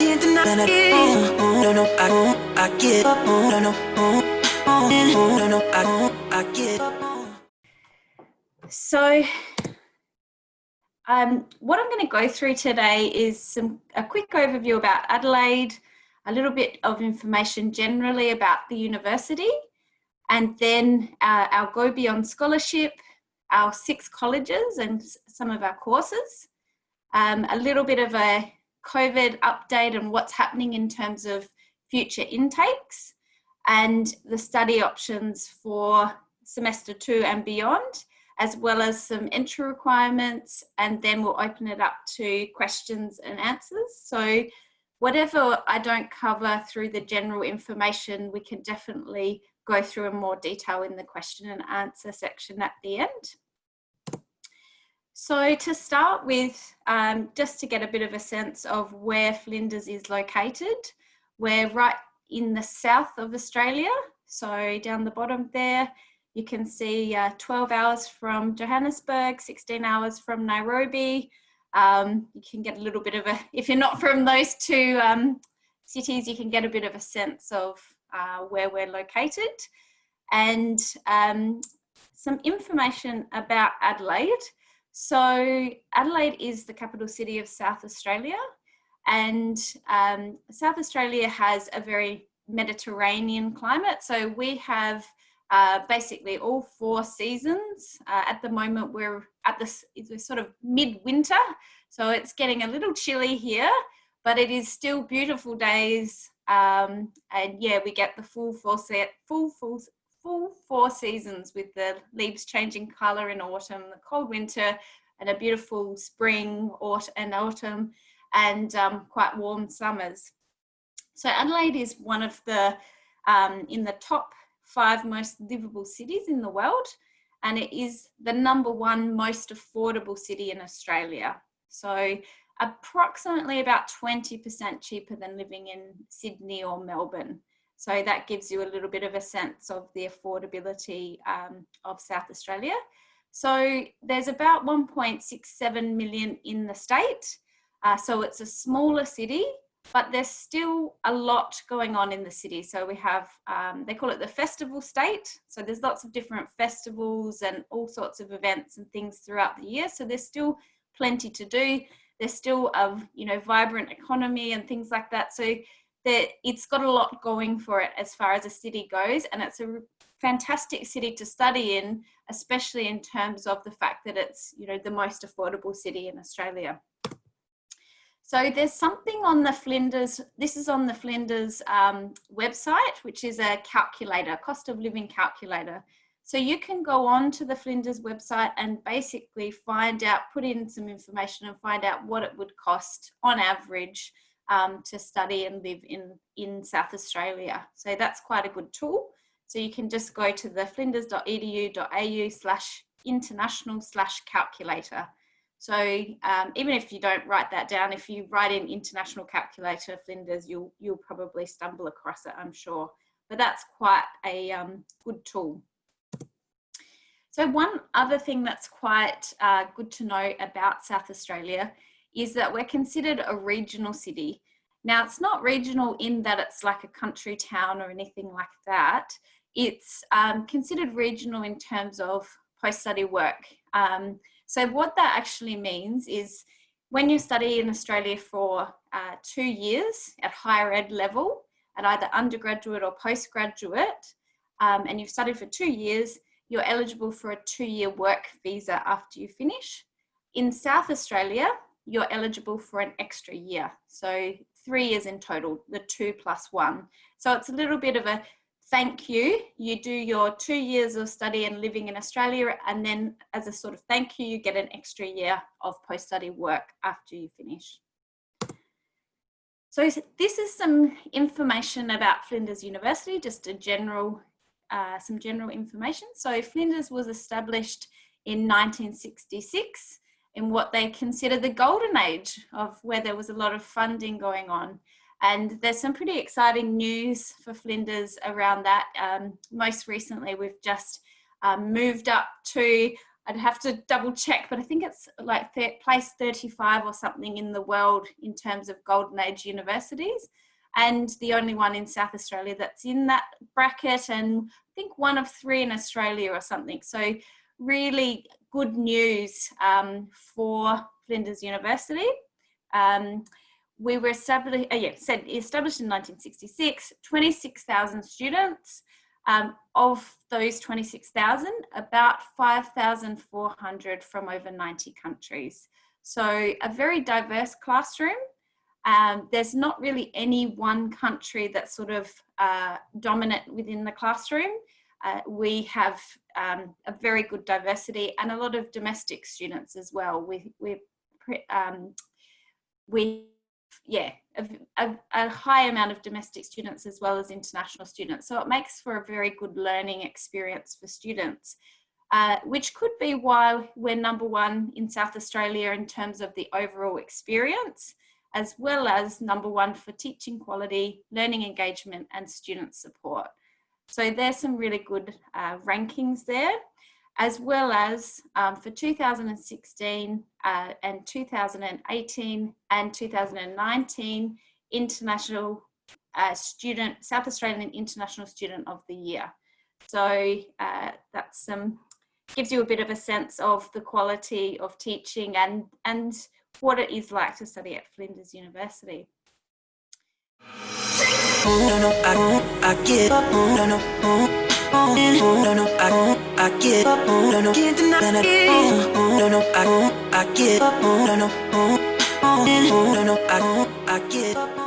So what I'm going to go through today is a quick overview about Adelaide, a little bit of information generally about the university, and then our Go Beyond Scholarship, our 6 colleges and some of our courses, a little bit of a COVID update and what's happening in terms of future intakes, and the study options for semester 2 and beyond, as well as some entry requirements, and then we'll open it up to questions and answers. So whatever I don't cover through the general information, we can definitely go through in more detail in the question and answer section at the end. So to start with, just to get a bit of a sense of where Flinders is located, we're right in the south of Australia. So down the bottom there, you can see 12 hours from Johannesburg, 16 hours from Nairobi. You can get a little bit of if you're not from those 2 cities, you can get a bit of a sense of where we're located. And some information about Adelaide. So Adelaide is the capital city of South Australia, and South Australia has a very Mediterranean climate. So we have basically all 4 seasons. At the moment, we're sort of mid-winter, so it's getting a little chilly here, but it is still beautiful days. And yeah, we get the full 4 seasons, with the leaves changing colour in autumn, the cold winter, and a beautiful spring, autumn, and quite warm summers. So Adelaide is one of the in the top 5 most livable cities in the world, and it is the #1 most affordable city in Australia. So approximately about 20% cheaper than living in Sydney or Melbourne. So that gives you a little bit of a sense of the affordability of South Australia. So there's about 1.67 million in the state. So it's a smaller city, but there's still a lot going on in the city. So we have, they call it the festival state. So there's lots of different festivals and all sorts of events and things throughout the year. So there's still plenty to do. There's still a vibrant economy and things like that. So it's got a lot going for it as far as a city goes. And it's a fantastic city to study in, especially in terms of the fact that it's, the most affordable city in Australia. So there's something on the Flinders, this is on the Flinders website, which is a calculator, cost of living calculator. So you can go on to the Flinders website and basically put in some information and find out what it would cost on average to study and live in South Australia. So that's quite a good tool. So you can just go to the flinders.edu.au/international/calculator. So even if you don't write that down, if you write in international calculator Flinders, you'll probably stumble across it, I'm sure. But that's quite a good tool. So one other thing that's quite good to know about South Australia is that we're considered a regional city. Now, it's not regional in that it's like a country town or anything like that. It's considered regional in terms of post-study work. So what that actually means is when you study in Australia for 2 years at higher ed level, at either undergraduate or postgraduate, and you've studied for 2 years, you're eligible for a 2-year work visa after you finish. In South Australia, you're eligible for an extra year. So 3 years in total, the 2 + 1. So it's a little bit of a thank you. You do your 2 years of study and living in Australia, and then as a sort of thank you, you get an extra year of post-study work after you finish. So this is some information about Flinders University, just a some general information. So Flinders was established in 1966 in what they consider the golden age of where there was a lot of funding going on. And there's some pretty exciting news for Flinders around that. Most recently, we've just moved up to I'd have to double check, but I think it's like place 35 or something in the world in terms of golden age universities, and the only one in South Australia that's in that bracket, and I think one of 3 in Australia or something. So really good news for Flinders University. We were established in 1966, 26,000 students. Of those 26,000, about 5,400 from over 90 countries. So a very diverse classroom. There's not really any one country that's sort of dominant within the classroom. We have a very good diversity and a lot of domestic students as well. A high amount of domestic students as well as international students. So it makes for a very good learning experience for students, which could be why we're number 1 in South Australia in terms of the overall experience, as well as number 1 for teaching quality, learning engagement, and student support. So there's some really good rankings there, as well as for 2016 and 2018 and 2019, International South Australian International Student of the Year. So that's gives you a bit of a sense of the quality of teaching and what it is like to study at Flinders University. I give up, I give up, can't deny it. I give up, I give up.